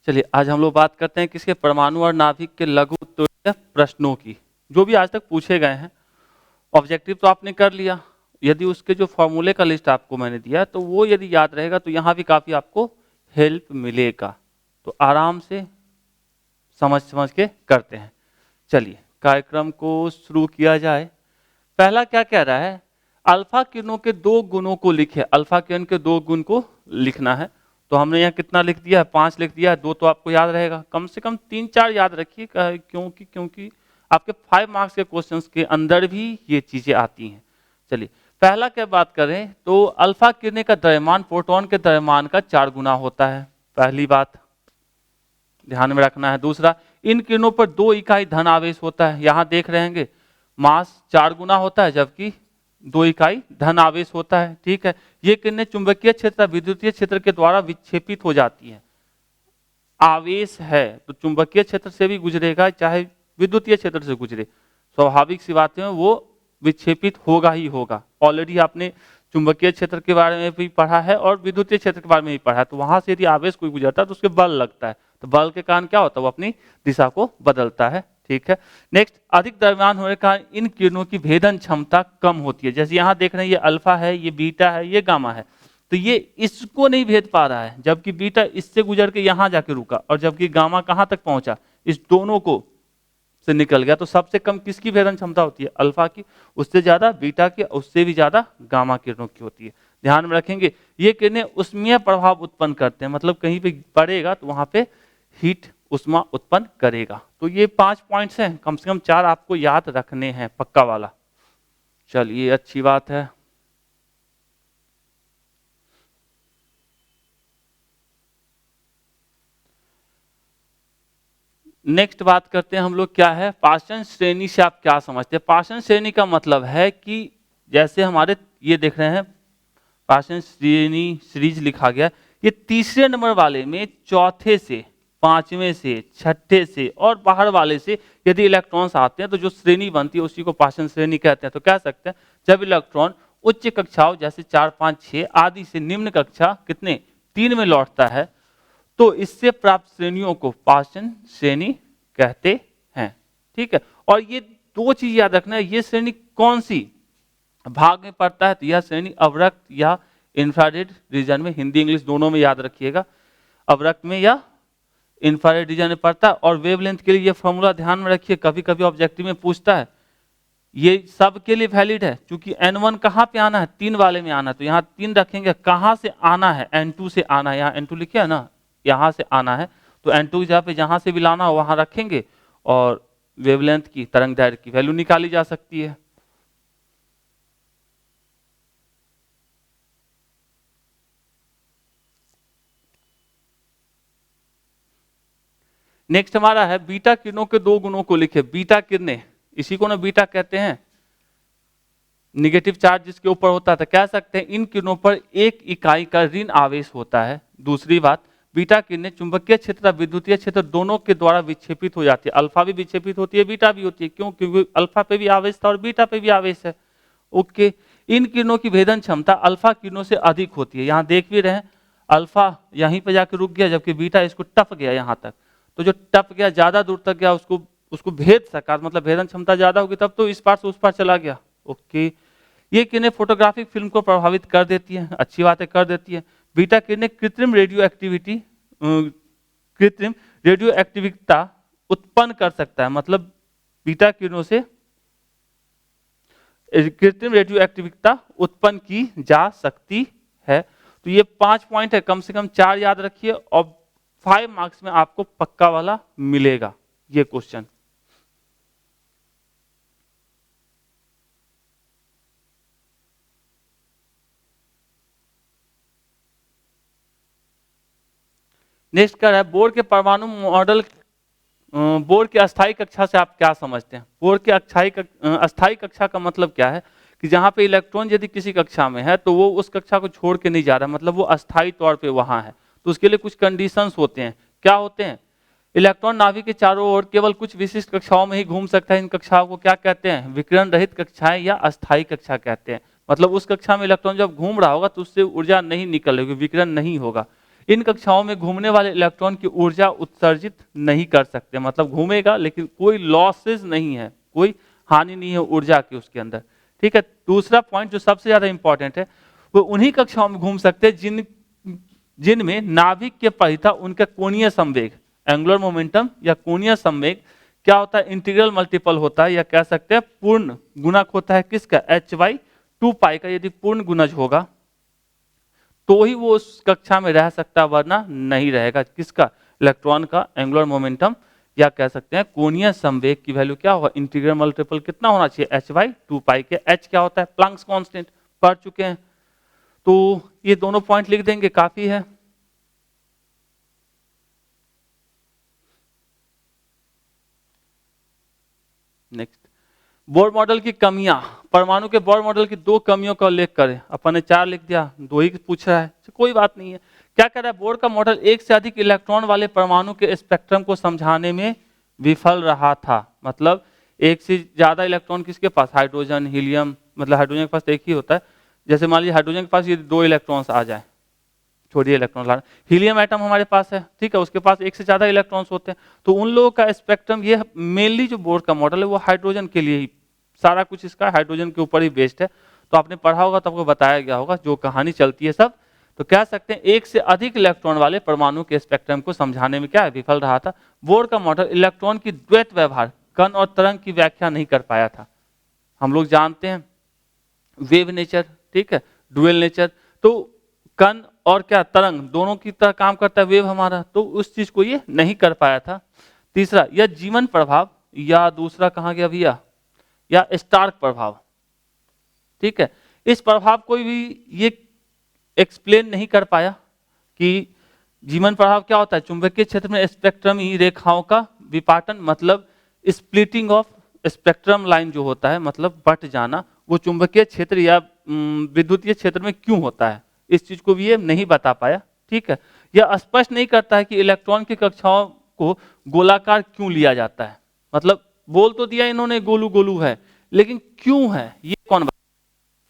चलिए आज हम लोग बात करते हैं किसके, परमाणु और नाभिक के लघु उत्तरीय प्रश्नों की, जो भी आज तक पूछे गए हैं। ऑब्जेक्टिव तो आपने कर लिया, यदि उसके जो फॉर्मूले का लिस्ट आपको मैंने दिया तो वो यदि याद रहेगा तो यहाँ भी काफी आपको हेल्प मिलेगा। तो आराम से समझ समझ के करते हैं। चलिए कार्यक्रम को शुरू किया जाए। पहला क्या कह रहा है, अल्फा किरणों के दो गुणों को लिखे। अल्फा किरण के दो गुण को लिखना है। तो हमने यहाँ कितना लिख दिया है, 5 लिख दिया है। 2 तो आपको याद रहेगा, कम से कम 3-4 याद रखिए, क्योंकि आपके 5 मार्क्स के क्वेश्चंस के अंदर भी ये चीजें आती हैं। चलिए पहला क्या बात करें तो अल्फा किरणें का द्रव्यमान प्रोटॉन के द्रव्यमान का 4 गुना होता है। पहली बात ध्यान में रखना है। दूसरा, इन किरणों पर 2 इकाई धन आवेश होता है। यहां देख रहे हैं मास 4 गुना होता है जबकि 2 इकाई धन आवेश होता है। ठीक है, ये किरणें चुंबकीय क्षेत्र विद्युतीय क्षेत्र के द्वारा विक्षेपित हो जाती हैं। आवेश है तो चुंबकीय क्षेत्र से भी गुजरेगा चाहे विद्युतीय क्षेत्र से गुजरे, स्वाभाविक सी बात है वो विक्षेपित होगा ही होगा। ऑलरेडी आपने चुंबकीय क्षेत्र के बारे में भी पढ़ा है और विद्युतीय क्षेत्र के बारे में भी पढ़ा है। तो वहां से यदि आवेश कोई गुजरता है तो उसके बल लगता है, तो बल के कारण क्या होता है, वो अपनी दिशा को बदलता है। ठीक है, नेक्स्ट, अधिक द्रव्यमान होने के कारण इन किरणों की भेदन क्षमता कम होती है। जैसे यहाँ देख रहे हैं ये अल्फा है, ये बीटा है, ये गामा है, तो ये इसको नहीं भेद पा रहा है, जबकि बीटा इससे गुजर के यहां जाके रुका और जबकि गामा कहां तक पहुंचा, इस दोनों को से निकल गया। तो सबसे कम किसकी भेदन क्षमता होती है, अल्फा की, उससे ज्यादा बीटा की, उससे भी ज्यादा गामा किरणों की होती है। ध्यान में रखेंगे ये किरणें उष्मीय प्रभाव उत्पन्न करते हैं, मतलब कहीं पे पड़ेगा तो वहां पे हीट उष्मा उत्पन्न करेगा। तो ये 5 पॉइंट्स हैं, कम से कम 4 आपको याद रखने हैं, पक्का वाला। चलिए अच्छी बात है। नेक्स्ट बात करते हैं हम लोग, क्या है पाषाण श्रेणी से आप क्या समझते हैं। पाषाण श्रेणी का मतलब है कि जैसे हमारे ये देख रहे हैं पाषाण श्रेणी सीरीज लिखा गया, ये तीसरे नंबर वाले में चौथे से, पांचवें से, छठे से और बाहर वाले से यदि इलेक्ट्रॉन्स आते हैं तो जो श्रेणी बनती है उसी को पाषाण श्रेणी कहते हैं। तो कह सकते हैं जब इलेक्ट्रॉन उच्च कक्षाओं जैसे 4, 5, 6 आदि से निम्न कक्षा कितने 3 में लौटता है तो इससे प्राप्त श्रेणियों को पाषाण श्रेणी कहते हैं। ठीक है, और ये 2 चीज याद रखना है, ये श्रेणी कौन सी भाग में पड़ता है, तो यह श्रेणी अवरक्त या इंफ्रारेड रीजन में, हिंदी इंग्लिश दोनों में याद रखिएगा, अवरक्त में या इंफ्रारेड रीजन में पड़ता है। और वेवलेंथ के लिए ये फॉर्मूला ध्यान में रखिए, कभी कभी ऑब्जेक्टिव में पूछता है, ये सब के लिए वैलिड है क्योंकि N1 कहां पे आना है, 3 वाले में आना है, तो यहाँ 3 रखेंगे। कहां से आना है, N2 से आना है, यहाँ N2 लिखे है ना, यहां से आना है तो N2 जहां से भी लाना हो वहां रखेंगे और वेवलेंथ की, तरंग दैर्घ्य की वैल्यू निकाली जा सकती है। नेक्स्ट हमारा है बीटा किरणों के 2 गुणों को लिखे। बीटा किरणें, इसी को ना बीटा कहते हैं, निगेटिव चार्ज जिसके ऊपर होता है, तो कह सकते हैं इन किरणों पर 1 इकाई का ऋण आवेश होता है। दूसरी बात, बीटा किरणें चुंबकीय क्षेत्र और विद्युतीय क्षेत्र दोनों के द्वारा विक्षेपित हो जाती है। अल्फा भी विक्षेपित होती है, बीटा भी होती है। क्यों? क्योंकि अल्फा पे भी आवेश था और बीटा पे भी आवेश है। ओके, इन किरणों की भेदन क्षमता अल्फा किरणों से अधिक होती है। यहाँ देख भी रहे हैं अल्फा यहीं पे जाके रुक गया जबकि बीटा इसको टप गया यहाँ तक। तो जो टप गया ज्यादा दूर तक गया उसको भेद सका, मतलब भेदन क्षमता ज्यादा होगी, तब तो इस पार से उस पार चला गया। ओके, ये किरणें फोटोग्राफिक फिल्म को प्रभावित कर देती है, अच्छी बात है, कर देती है। बीटा किरणें कृत्रिम रेडियो एक्टिविटी उत्पन्न कर सकता है, मतलब बीटा किरणों से कृत्रिम रेडियो एक्टिविटी उत्पन्न की जा सकती है। तो ये 5 पॉइंट है, कम से कम 4 याद रखिए और 5 मार्क्स में आपको पक्का वाला मिलेगा ये क्वेश्चन। नेक्स्ट क्या है, बोर्ड के परमाणु मॉडल, बोर्ड के अस्थायी कक्षा से आप क्या समझते हैं। बोर्ड के अस्थायी कक्षा का मतलब क्या है कि जहां पे इलेक्ट्रॉन यदि किसी कक्षा में है तो वो उस कक्षा को छोड़ के नहीं जा रहा, मतलब वो अस्थायी तौर पे वहां है। तो उसके लिए कुछ कंडीशंस होते हैं। क्या होते हैं, इलेक्ट्रॉन नाभिक के चारों ओर केवल कुछ विशिष्ट कक्षाओं में ही घूम सकता है। इन कक्षाओं को क्या कहते हैं, विकिरण रहित कक्षाएं या अस्थायी कक्षा कहते हैं। मतलब उस कक्षा में इलेक्ट्रॉन जब घूम रहा होगा तो उससे ऊर्जा नहीं निकल रही, विकिरण नहीं होगा। इन कक्षाओं में घूमने वाले इलेक्ट्रॉन की ऊर्जा उत्सर्जित नहीं कर सकते, मतलब घूमेगा लेकिन कोई लॉसेस नहीं है, कोई हानि नहीं है ऊर्जा की उसके अंदर। ठीक है, दूसरा पॉइंट जो सबसे ज्यादा इंपॉर्टेंट है, वो उन्हीं कक्षाओं में घूम सकते हैं जिनमें नाभिक के परिधि उनका कोणीय संवेग, एंगुलर मोमेंटम या कोणीय संवेग क्या होता है, इंटीग्रल मल्टीपल होता है, या कह सकते हैं पूर्ण गुणक होता है किसका, h/2 का। यदि पूर्ण गुणज होगा तो ही वो उस कक्षा में रह सकता है, वरना नहीं रहेगा। किसका, इलेक्ट्रॉन का एंगुलर मोमेंटम या कह सकते हैं कोणीय संवेग की वैल्यू क्या होगा, इंटीग्रल मल्टीपल कितना होना चाहिए, h/2 के। h क्या होता है, प्लैंक्स कांस्टेंट, पढ़ चुके हैं। तो ये दोनों पॉइंट लिख देंगे, काफी है। नेक्स्ट, बोर मॉडल की कमियां। परमाणु के बोर मॉडल की 2 कमियों का उल्लेख करें। अपन ने 4 लिख दिया, 2 ही पूछ रहा है, कोई बात नहीं है। क्या कह रहा है, बोर का मॉडल एक से अधिक इलेक्ट्रॉन वाले परमाणु के स्पेक्ट्रम को समझाने में विफल रहा था। मतलब एक से ज्यादा इलेक्ट्रॉन किसके पास, हाइड्रोजन, हीलियम, मतलब हाइड्रोजन के पास एक ही होता है। जैसे मान लीजिए हाइड्रोजन के पास ये 2 इलेक्ट्रॉन्स आ जाए, छोड़िए इलेक्ट्रॉन लाना, हीलियम एटम हमारे पास है, ठीक है, उसके पास एक से ज्यादा इलेक्ट्रॉन्स होते हैं। तो उन लोगों का स्पेक्ट्रम, ये मेनली जो बोर का मॉडल है वो हाइड्रोजन के लिए ही, सारा कुछ इसका हाइड्रोजन के ऊपर ही बेस्ड है। तो आपने पढ़ा होगा तो आपको बताया गया होगा, जो कहानी चलती है सब। तो कह सकते हैं एक से अधिक इलेक्ट्रॉन वाले परमाणु के स्पेक्ट्रम को समझाने में क्या है, विफल रहा था। बोर का मॉडल इलेक्ट्रॉन की द्वैत व्यवहार, कण और तरंग की व्याख्या नहीं कर पाया था। हम लोग जानते हैं वेव नेचर, ठीक है, डुअल नेचर। तो कण और क्या, तरंग, दोनों की तरह काम करता है वेव हमारा, तो उस चीज को ये नहीं कर पाया था। तीसरा, यह जीवन प्रभाव, या दूसरा कहां गया भैया, या स्टार्क प्रभाव, ठीक है, इस प्रभाव को भी ये एक्सप्लेन नहीं कर पाया कि जीवन प्रभाव क्या होता है। चुंबकीय क्षेत्र में स्पेक्ट्रमी रेखाओं का विपाटन, मतलब स्प्लिटिंग ऑफ स्पेक्ट्रम लाइन जो होता है, मतलब बट जाना, वो चुंबकीय क्षेत्र या विद्युतीय क्षेत्र में क्यों होता है, इस चीज को भी ये नहीं बता पाया। ठीक है, यह स्पष्ट नहीं करता है कि इलेक्ट्रॉन की कक्षाओं को गोलाकार क्यों लिया जाता है। मतलब बोल तो दिया इन्होंने गोलू गोलू है, लेकिन क्यों है ये कौन बता,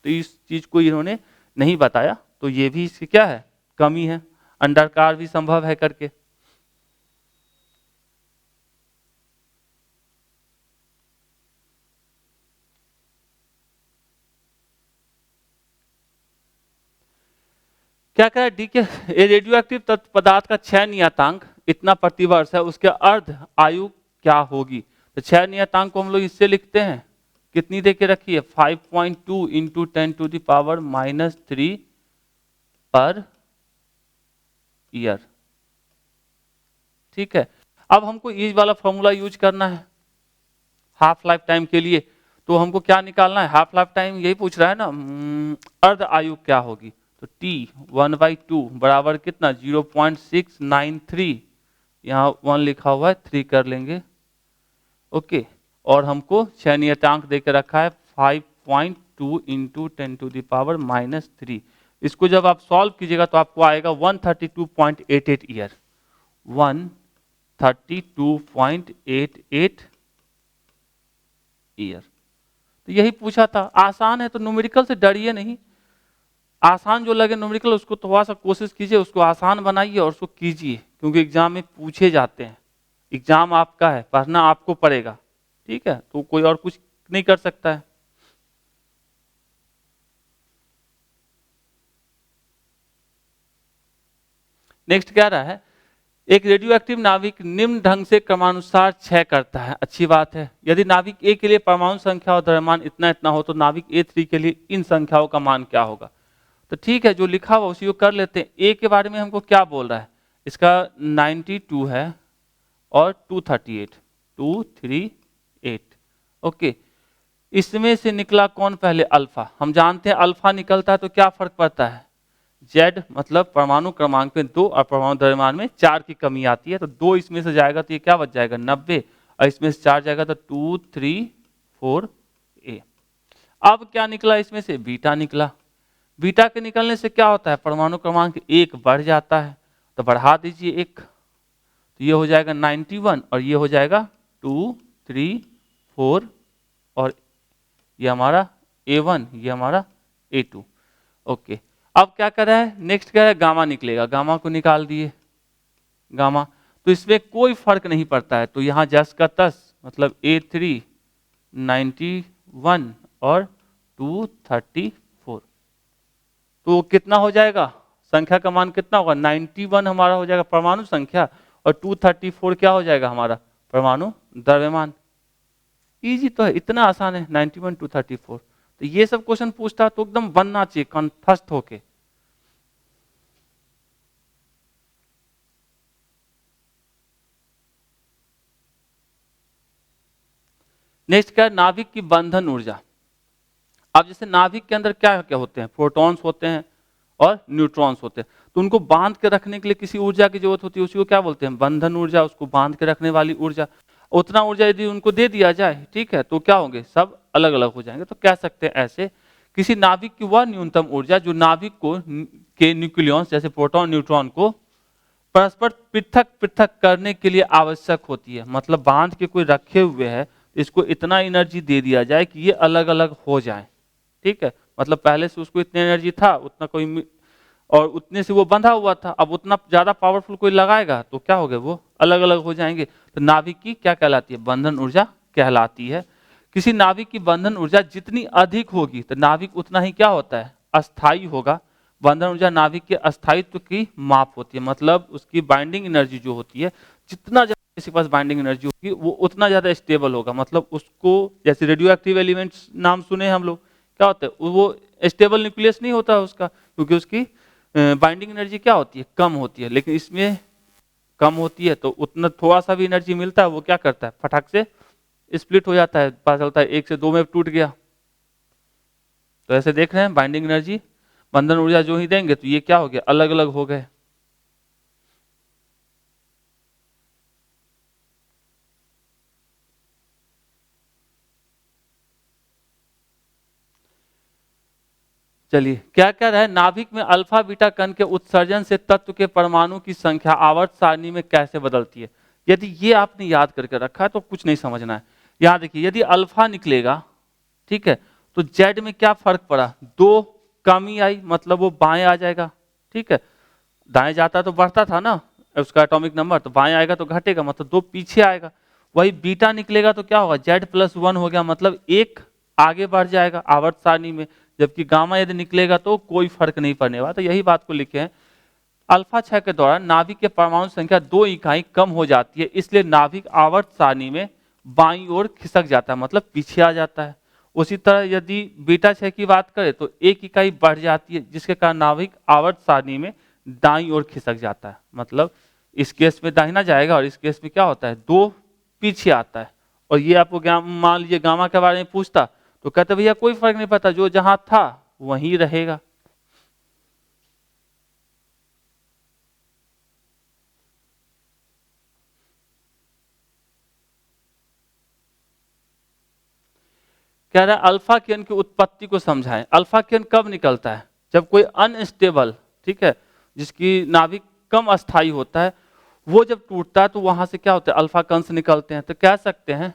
तो इस चीज को इन्होंने नहीं बताया। तो ये भी इसकी क्या है, कमी है। अंडाकार भी संभव है करके। क्या कह रहा है डी के, रेडियो एक्टिव तत्व पदार्थ का क्षय नियतांक इतना प्रतिवर्ष है, उसके अर्ध आयु क्या होगी। तो क्षय नियतांक को हम लोग इससे लिखते हैं, कितनी दे के रखी है, 5.2 इंटू 10⁻³ पर ईयर। ठीक है, अब हमको ये वाला फॉर्मूला यूज करना है हाफ लाइफ टाइम के लिए। तो हमको क्या निकालना है, हाफ लाइफ टाइम यही पूछ रहा है ना, अर्ध आयु क्या होगी। तो T 1/2 बराबर कितना, 0.693, यहाँ 1 लिखा हुआ है, 3 कर लेंगे, ओके। और हमको क्षय नियतांक देकर रखा है 5.2 इंटू 10⁻³ इसको जब आप सॉल्व कीजिएगा तो आपको आएगा 132.88 ईयर, 132.88 ईयर। तो यही पूछा था, आसान है तो न्यूमेरिकल से डरिए नहीं। आसान जो लगे न्यूमेरिकल उसको थोड़ा सा कोशिश कीजिए, उसको आसान बनाइए और उसको कीजिए, क्योंकि एग्जाम में पूछे जाते हैं। एग्जाम आपका है, पढ़ना आपको पड़ेगा, ठीक है, तो कोई और कुछ नहीं कर सकता है। नेक्स्ट क्या रहा है, एक रेडियोएक्टिव नाभिक निम्न ढंग से क्रमानुसार क्षय करता है। अच्छी बात है, यदि नाभिक ए के लिए परमाणु संख्या और द्रव्यमान इतना इतना हो तो नाभिक A3 के लिए इन संख्याओं का मान क्या होगा। तो ठीक है, जो लिखा हुआ उसी को कर लेते हैं। ए के बारे में हमको क्या बोल रहा है, इसका 92 है और 238 ओके। इसमें से निकला कौन पहले, अल्फा। हम जानते हैं अल्फा निकलता है तो क्या फर्क पड़ता है, जेड, मतलब परमाणु क्रमांक में 2 और परमाणु द्रव्यमान में 4 की कमी आती है। तो 2 इसमें से जाएगा तो ये क्या बच जाएगा, 90, और इसमें से 4 जाएगा तो 2, 3, 4 ए। अब क्या निकला, इसमें से बीटा निकला। बीटा के निकलने से क्या होता है, परमाणु क्रमांक 1 बढ़ जाता है, तो बढ़ा दीजिए 1, तो ये हो जाएगा 91 और ये हो जाएगा 2, 3, 4 और ये हमारा A1, ये हमारा A2, ओके। अब क्या कर रहा है, नेक्स्ट क्या है, गामा निकलेगा, गामा को निकाल दिए, गामा, तो इसमें कोई फर्क नहीं पड़ता है, तो यहाँ जस का तस, मतलब A3 91 और 234, तो कितना हो जाएगा, संख्या का मान कितना होगा, 91 हमारा हो जाएगा परमाणु संख्या, और 234 क्या हो जाएगा हमारा परमाणु द्रव्यमान। इजी तो है, इतना आसान है, 91 234। तो ये सब क्वेश्चन पूछता तो एकदम बनना चाहिए कंठस्थ होके। नेक्स्ट क्या है, नाभिक की बंधन ऊर्जा। अब जैसे नाभिक के अंदर क्या क्या होते हैं, प्रोटॉन्स होते हैं और न्यूट्रॉन्स होते हैं, तो उनको बांध के रखने के लिए किसी ऊर्जा की जरूरत होती है, उसी को क्या बोलते हैं, बंधन ऊर्जा, उसको बांध के रखने वाली ऊर्जा। उतना ऊर्जा यदि उनको दे दिया जाए, ठीक है, तो क्या होंगे, सब अलग अलग हो जाएंगे। तो कह सकते हैं ऐसे, किसी नाभिक की वह न्यूनतम ऊर्जा जो नाभिक को के न्यूक्लियॉन्स जैसे प्रोटॉन न्यूट्रॉन को परस्पर पृथक पृथक करने के लिए आवश्यक होती है। मतलब बांध के कोई रखे हुए है, इसको इतना एनर्जी दे दिया जाए कि ये अलग अलग हो जाए, ठीक है, मतलब पहले से उसको इतनी एनर्जी था, उतना कोई और उतने से वो बंधा हुआ था, अब उतना ज्यादा पावरफुल कोई लगाएगा तो क्या हो गए, वो अलग अलग हो जाएंगे। तो नाभिक की क्या कहलाती है, बंधन ऊर्जा कहलाती है। किसी नाभिक की बंधन ऊर्जा जितनी अधिक होगी तो नाभिक उतना ही क्या होता है, अस्थायी होगा। बंधन ऊर्जा नाभिक के अस्थायित्व की माप होती है, मतलब उसकी बाइंडिंग एनर्जी जो होती है, जितना ज्यादा किसी पास बाइंडिंग एनर्जी होगी वो उतना ज्यादा स्टेबल होगा। मतलब उसको, जैसे रेडियो एक्टिव एलिमेंट्स नाम सुने हम लोग, क्या होता है, वो स्टेबल न्यूक्लियस नहीं होता उसका, क्योंकि उसकी बाइंडिंग एनर्जी क्या होती है, कम होती है। लेकिन इसमें कम होती है तो उतना थोड़ा सा भी एनर्जी मिलता है, वो क्या करता है, फटाक से स्प्लिट हो जाता है, पता चलता है 1 से 2 में टूट गया। तो ऐसे देख रहे हैं, बाइंडिंग एनर्जी बंधन ऊर्जा जो ही देंगे तो ये क्या हो गया, अलग अलग हो गए। चलिए क्या क्या रहा है, नाभिक में अल्फा बीटा कण के उत्सर्जन से तत्व के परमाणु की संख्या आवर्त सारणी में कैसे बदलती है। यदि ये आपने याद करके रखा है तो कुछ नहीं समझना है। यहां देखिए, यदि अल्फा निकलेगा, ठीक है, तो जेड में क्या फर्क पड़ा, 2 कमी आई, मतलब वो बाएं आ जाएगा, ठीक है, दाएं जाता तो बढ़ता था ना उसका एटॉमिक नंबर, तो बाएं आएगा तो घटेगा, मतलब 2 पीछे आएगा। वही बीटा निकलेगा तो क्या होगा, Z+1 हो गया, मतलब 1 आगे बढ़ जाएगा आवर्त सारणी में। जबकि गामा यदि निकलेगा तो कोई फर्क नहीं पड़ने वाला। तो यही बात को लिखे हैं, अल्फा क्षय के दौरान नाभिक के परमाणु संख्या 2 इकाई कम हो जाती है, इसलिए नाभिक आवर्त सारणी में बाईं ओर खिसक जाता है, मतलब पीछे आ जाता है। उसी तरह यदि बीटा क्षय की बात करें तो 1 इकाई बढ़ जाती है, जिसके कारण नाभिक आवर्त सारणी में दाईं ओर खिसक जाता है। मतलब इस केस में दाहिना जाएगा और इस केस में क्या होता है, 2 पीछे आता है। और ये आपको मान लीजिए गामा के बारे में पूछता तो कहते भैया कोई फर्क नहीं पड़ता, जो जहां था वहीं रहेगा। कह रहा है अल्फा किरण की उत्पत्ति को समझाएं। अल्फा किरण कब निकलता है, जब कोई अनस्टेबल, ठीक है, जिसकी नाभिक कम अस्थाई होता है, वो जब टूटता है तो वहां से क्या होता है, अल्फा कंस निकलते हैं। तो कह सकते हैं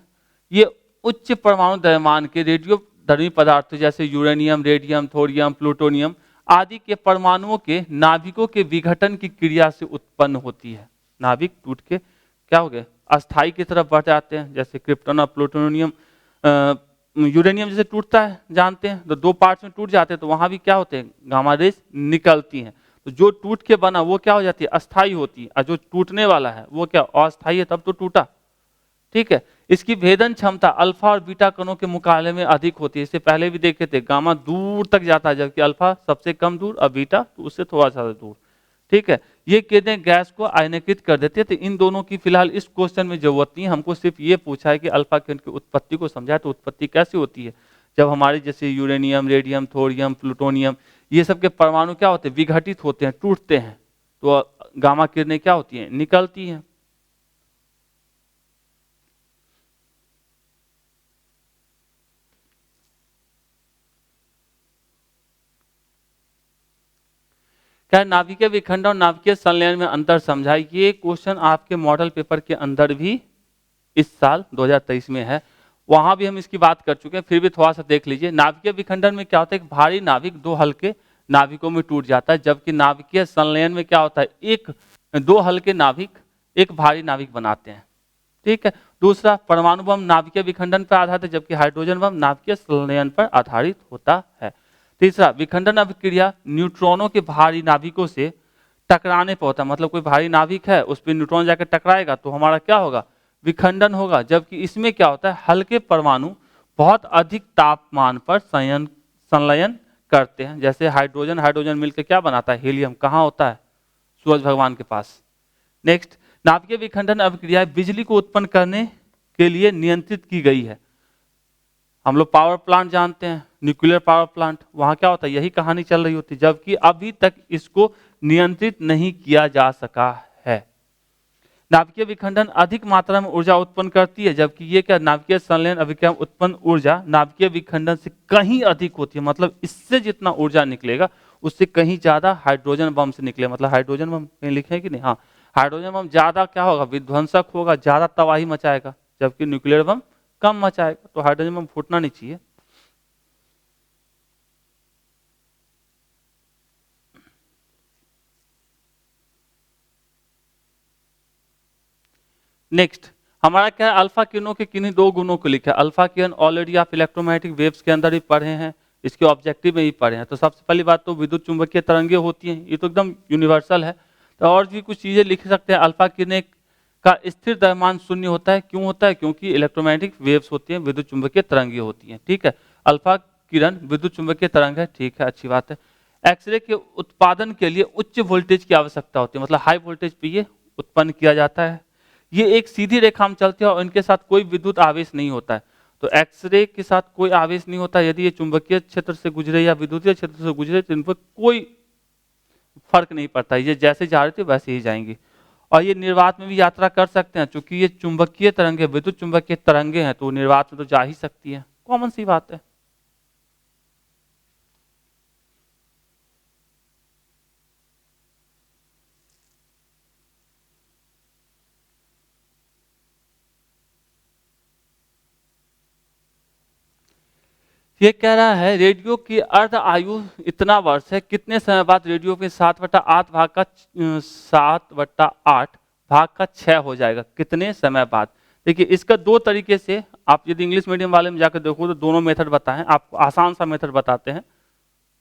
ये उच्च परमाणु द्रव्यमान के रेडियो धर्मी पदार्थ जैसे यूरेनियम, रेडियम, थोरियम, प्लूटोनियम आदि के परमाणुओं के नाभिकों के विघटन की क्रिया से उत्पन्न होती है। नाभिक टूट के क्या हो गए, अस्थाई की तरफ बढ़ जाते हैं। जैसे क्रिप्टोन और प्लूटोनियम, यूरेनियम जैसे टूटता है जानते हैं, तो 2 पार्ट्स में टूट जाते हैं, तो वहां भी क्या होते हैं, गामा रेज निकलती हैं। तो जो टूट के बना वो क्या हो जाती है, अस्थाई होती है, और जो टूटने वाला है वो क्या अस्थाई है, तब तो टूटा, ठीक है। इसकी भेदन क्षमता अल्फा और बीटा कणों के मुकाबले में अधिक होती है। इससे पहले भी देखे थे, गामा दूर तक जाता है, जबकि अल्फा सबसे कम दूर और बीटा तो उससे थोड़ा सा दूर, ठीक है। ये किरणें गैस को आयनीकृत कर देती है। तो इन दोनों की फिलहाल इस क्वेश्चन में जरूरत नहीं, हमको सिर्फ ये पूछा है कि अल्फा किरण की उत्पत्ति को समझाए। तो उत्पत्ति कैसे होती है, जब हमारे जैसे यूरेनियम, रेडियम, थोरियम, प्लूटोनियम ये सब के परमाणु क्या होते हैं, विघटित होते हैं, टूटते हैं, तो गामा किरणें क्या होती हैं, निकलती हैं। क्या नाभिकीय विखंडन और नाभिकीय संलयन में अंतर समझाए। ये क्वेश्चन आपके मॉडल पेपर के अंदर भी इस साल 2023 में है, वहां भी हम इसकी बात कर चुके हैं, फिर भी थोड़ा सा देख लीजिए। नाभिकीय विखंडन में क्या होता है, एक भारी नाभिक 2 हल्के नाभिकों में टूट जाता है, जबकि नाभिकीय संलयन में क्या होता है, एक दो हल्के नाभिक एक भारी नाभिक बनाते हैं। ठीक है। दूसरा, परमाणु बम नाभिकीय विखंडन पर आधारित है, जबकि हाइड्रोजन बम नाभिकीय संलयन पर आधारित होता है। तीसरा, विखंडन अभिक्रिया न्यूट्रॉनों के भारी नाभिकों से टकराने पर होता है, मतलब कोई भारी नाभिक है उस पर न्यूट्रॉन जाकर टकराएगा तो हमारा क्या होगा, विखंडन होगा। जबकि इसमें क्या होता है, हल्के परमाणु बहुत अधिक तापमान पर संलयन करते हैं। जैसे हाइड्रोजन हाइड्रोजन मिलकर क्या बनाता है, हीलियम। कहाँ होता है, सूरज भगवान के पास। नेक्स्ट, नाभिकीय विखंडन अभिक्रिया बिजली को उत्पन्न करने के लिए नियंत्रित की गई है। हम लोग पावर प्लांट जानते हैं, न्यूक्लियर पावर प्लांट, वहां क्या होता है, यही कहानी चल रही होती है, जबकि अभी तक इसको नियंत्रित नहीं किया जा सका है। नाभिकीय विखंडन अधिक मात्रा में ऊर्जा उत्पन्न करती है, जबकि ये क्या, नाभिकीय संलयन अभिक्रिया में उत्पन्न ऊर्जा नाभिकीय विखंडन से कहीं अधिक होती है। मतलब इससे जितना ऊर्जा निकलेगा उससे कहीं ज्यादा हाइड्रोजन बम से निकले। मतलब हाइड्रोजन बम कहीं लिखे हैं कि नहीं, हाँ, हाइड्रोजन बम ज्यादा क्या होगा, विध्वंसक होगा, ज्यादा तबाही मचाएगा, जबकि न्यूक्लियर बम कम मचाएगा। तो हाइड्रोजन बम फूटना नहीं चाहिए। नेक्स्ट, हमारा क्या है, अल्फा किरणों के किन्हीं दो गुणों को लिखा है। अल्फा किरण ऑलरेडी आप इलेक्ट्रोमैग्नेटिक वेव्स के अंदर ही पढ़े हैं, इसके ऑब्जेक्टिव में ही पढ़े हैं। तो सबसे पहली बात तो विद्युत चुंबकीय तरंगें होती हैं, ये तो एकदम यूनिवर्सल है। तो और भी कुछ चीजें लिख सकते हैं। अल्फा किरणें का स्थिर द्रव्यमान शून्य होता है। क्यों होता है, क्योंकि इलेक्ट्रोमैग्नेटिक वेव्स होती हैं, विद्युत चुंबकीय तरंगें होती हैं। ठीक है, अल्फा किरण विद्युत चुंबकीय तरंग है, ठीक है, अच्छी बात है। एक्सरे के उत्पादन के लिए उच्च वोल्टेज की आवश्यकता होती है, मतलब हाई वोल्टेज पे ये उत्पन्न किया जाता है। ये एक सीधी रेखा में चलते हैं और इनके साथ कोई विद्युत आवेश नहीं होता है। तो एक्सरे के साथ कोई आवेश नहीं होता। यदि ये चुंबकीय क्षेत्र से गुजरे या विद्युतीय क्षेत्र से गुजरे तो इन पर कोई फर्क नहीं पड़ता, ये जैसे जा रहे थे वैसे ही जाएंगे। और ये निर्वात में भी यात्रा कर सकते हैं, क्योंकि ये चुंबकीय तरंगे, विद्युत चुंबकीय तरंगे हैं, तो निर्वात में तो जा ही सकती है, कॉमन सी बात है। ये कह रहा है रेडियो की अर्ध आयु इतना वर्ष है, कितने समय बाद रेडियो के 7/8 भाग का 7/8 भाग का 6 हो जाएगा, कितने समय बाद। देखिए इसका दो तरीके से, आप यदि इंग्लिश मीडियम वाले में जाकर देखो तो दोनों मेथड बताएं, आपको आसान सा मेथड बताते हैं।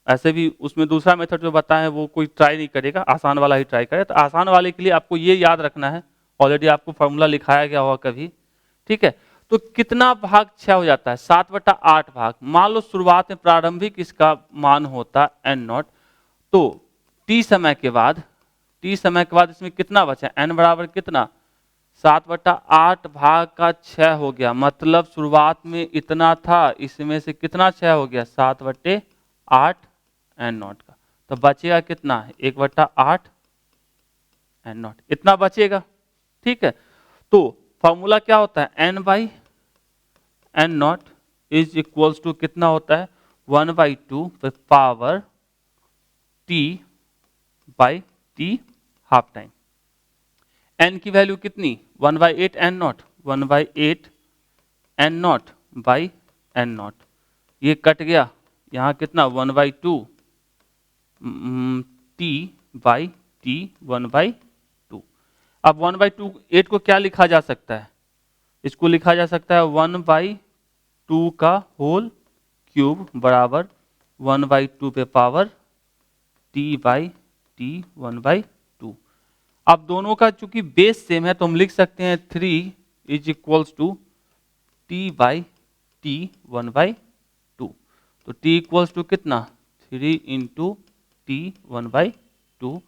ऐसे भी उसमें दूसरा मेथड जो बताएं वो कोई ट्राई नहीं करेगा, आसान वाला ही ट्राई करे। तो आसान वाले के लिए आपको ये याद रखना है, ऑलरेडी आपको फॉर्मूला लिखाया गया होगा कभी। ठीक है, तो कितना भाग 6 हो जाता है, 7/8 भाग। मान लो शुरुआत में प्रारंभिक इसका मान होता n0, तो t समय के बाद इसमें कितना बचा, n बराबर कितना, 7/8 भाग का 6 हो गया। मतलब शुरुआत में इतना था, इसमें से कितना 6 हो गया, 7/8 n0 का। तो बचेगा कितना, 1/8 n0, इतना बचेगा। ठीक है, तो फॉर्मूला क्या होता है, n/n0 इज इक्वल्स टू कितना होता है, 1/2 power t/t half time. n की वैल्यू कितनी, 1/8 n0, 1/8 n0 बाई n0, ये कट गया, यहाँ कितना 1/2 t/t 1/2। अब 1/2 8 को क्या लिखा जा सकता है, इसको लिखा जा सकता है 1/2 का होल क्यूब बराबर 1/2 पे पावर t/t 1/2। अब दोनों का चूंकि बेस सेम है तो हम लिख सकते हैं 3 इज इक्वल्स टू t/t 1/2। तो t इक्वल्स टू कितना, 3 इंटू t 1/2।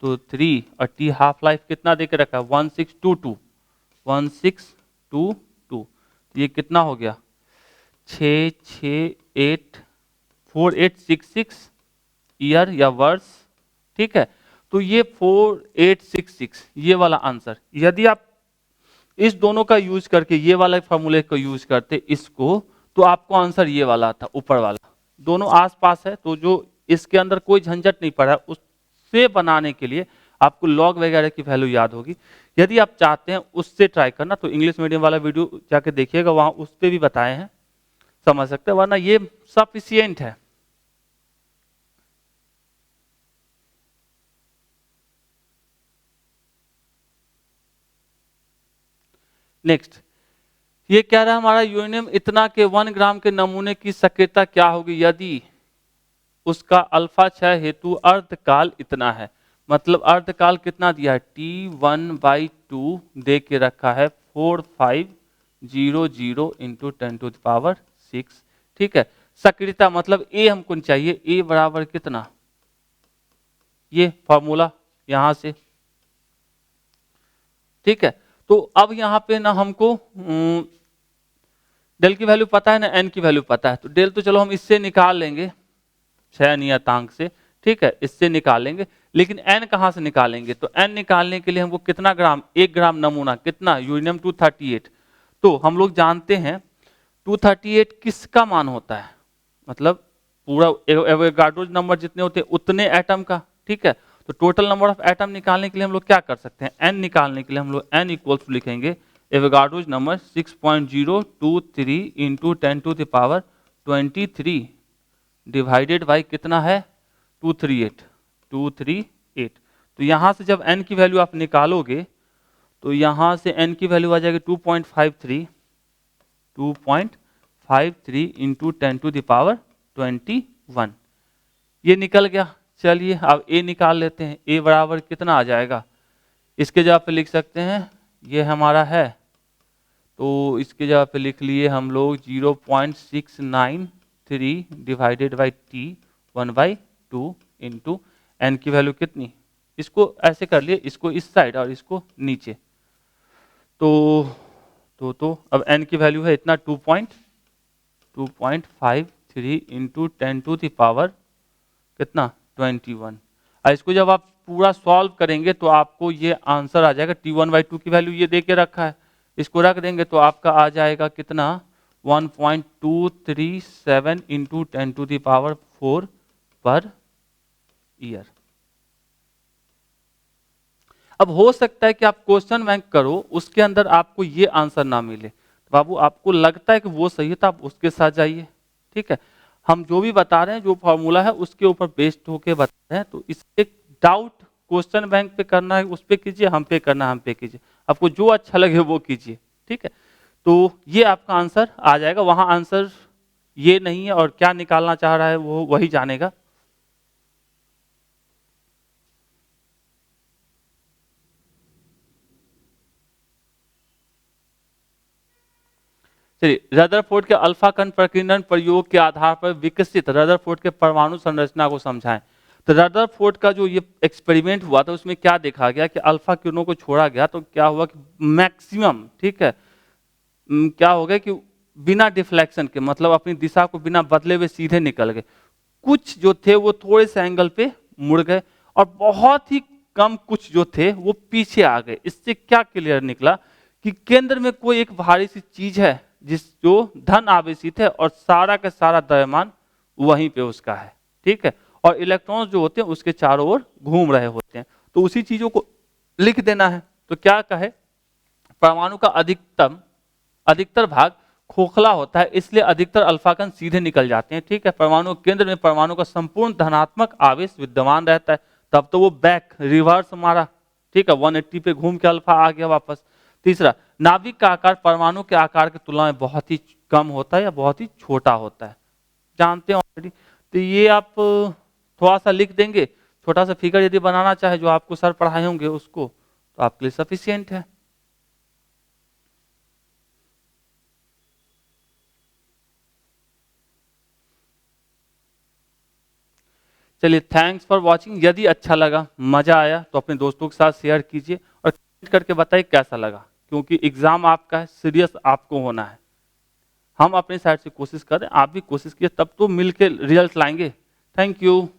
तो 3 और t हाफ लाइफ कितना देके रखा है, 1622, 1622। ये कितना हो गया, 4866 ईयर या वर्ष। ठीक है, तो ये 4866 ये वाला आंसर। यदि आप इस दोनों का यूज करके ये वाला फॉर्मूले को यूज करते इसको, तो आपको आंसर ये वाला आता, ऊपर वाला। दोनों आसपास है तो जो इसके अंदर कोई झंझट नहीं पड़ा, उससे बनाने के लिए आपको लॉग वगैरह की वैल्यू याद होगी। यदि आप चाहते हैं उससे ट्राई करना तो इंग्लिश मीडियम वाला वीडियो जाके देखिएगा, वहां उस पर भी बताए हैं, समझ सकते हैं, वरना ये सफिशिएंट है। नेक्स्ट, ये कह रहा है हमारा यूरेनियम इतना के 1 ग्राम के नमूने की सक्रियता क्या होगी यदि उसका अल्फा क्षय हेतु अर्धकाल इतना है। मतलब अर्धकाल कितना दिया है, T1/2 दे के रखा है 4500 इंटू 10⁶। ठीक है, सक्रियता मतलब ए हमको चाहिए, ए बराबर कितना, ये फॉर्मूला यहां से। ठीक है, तो अब यहां पे ना हमको डेल की वैल्यू पता है ना एन की वैल्यू पता है, तो डेल तो चलो हम इससे निकाल लेंगे, क्षय नियतांक से। ठीक है, इससे निकालेंगे, लेकिन एन कहां से निकालेंगे, तो एन निकालने के लिए हमको कितना ग्राम, 1 ग्राम नमूना कितना, यूरेनियम 238। तो हम लोग जानते हैं 238 किसका मान होता है, मतलब पूरा एवोगाड्रो नंबर जितने होते हैं उतने एटम का। ठीक है, तो टोटल नंबर ऑफ एटम निकालने के लिए हम लोग क्या कर सकते हैं, एन निकालने के लिए हम लोग एन इक्वल्स लिखेंगे Avogadro number 6.023 into 10⁻23 divided by कितना है 238। तो यहां से जब n की वैल्यू आप निकालोगे तो यहां से n की वैल्यू आ जाएगी 2.53 इंटू 10⁻21। ये निकल गया। चलिए अब a निकाल लेते हैं, a बराबर कितना आ जाएगा, इसके जगह पे लिख सकते हैं, ये हमारा है तो इसके जगह पे लिख लिए हम लोग 0.693 divided by T1/2 into n की वैल्यू कितनी, इसको ऐसे कर लिए, इसको इस साइड और इसको नीचे। तो अब एन की वैल्यू है इतना 2.53 इंटू 10⁻ कितना 21। और इसको जब आप पूरा सॉल्व करेंगे तो आपको ये आंसर आ जाएगा, T1/2 की वैल्यू ये दे के रखा है, इसको रख देंगे तो आपका आ जाएगा कितना 1.237 इंटू 10⁴ पर ईयर। अब हो सकता है कि आप क्वेश्चन बैंक करो उसके अंदर आपको ये आंसर ना मिले, तो बाबू आपको लगता है कि वो सही है तो आप उसके साथ जाइए। ठीक है, हम जो भी बता रहे हैं जो फॉर्मूला है उसके ऊपर बेस्ड होके बता रहे हैं, तो इससे डाउट क्वेश्चन बैंक पे करना है उस पे कीजिए, हम पे करना है हम पे कीजिए, आपको जो अच्छा लगे वो कीजिए। ठीक है, तो ये आपका आंसर आ जाएगा, वहां आंसर ये नहीं है और क्या निकालना चाह रहा है वो वही जानेगा। चलिए, रदरफोर्ड के अल्फा कण प्रकीर्णन प्रयोग के आधार पर विकसित रदरफोर्ड के परमाणु संरचना को समझाएं। तो रदरफोर्ड का जो ये एक्सपेरिमेंट हुआ था उसमें क्या देखा गया कि अल्फा किरणों को छोड़ा गया तो क्या हुआ कि मैक्सिमम, ठीक है, क्या हो गया कि बिना डिफ्लेक्शन के, मतलब अपनी दिशा को बिना बदले हुए सीधे निकल गए। कुछ जो थे वो थोड़े से एंगल पे मुड़ गए और बहुत ही कम कुछ जो थे वो पीछे आ गए। इससे क्या क्लियर निकला कि केंद्र में कोई एक भारी सी चीज है जिस जो धन आवेशित है और सारा का सारा द्रव्यमान वहीं पे उसका है। ठीक है, और इलेक्ट्रॉन्स जो होते हैं उसके चारों ओर घूम रहे होते हैं, तो उसी चीजों को लिख देना है। तो क्या कहे, परमाणु का अधिकतर भाग खोखला होता है, इसलिए अधिकतर अल्फा कण सीधे निकल जाते हैं। ठीक है, परमाणु केंद्र में परमाणु का संपूर्ण धनात्मक आवेश विद्यमान रहता है, तब तो वो बैक रिवर्स मारा। ठीक है, 180 पे घूम के अल्फा आ गया वापस। तीसरा, नाभिक का आकार परमाणु के आकार की तुलना में बहुत ही कम होता है या बहुत ही छोटा होता है, जानते हैं ऑलरेडी। तो ये आप थोड़ा सा लिख देंगे, छोटा सा फिगर यदि बनाना चाहे जो आपको सर पढ़ाए होंगे उसको, तो आपके लिए सफिशियंट है। चलिए, थैंक्स फॉर वॉचिंग। यदि अच्छा लगा, मजा आया तो अपने दोस्तों के साथ शेयर कीजिए और कमेंट करके बताइए कैसा लगा, क्योंकि एग्जाम आपका है, सीरियस आपको होना है। हम अपनी साइड से कोशिश करें, आप भी कोशिश कीजिए, तब तो मिलके रिजल्ट लाएंगे। Thank you.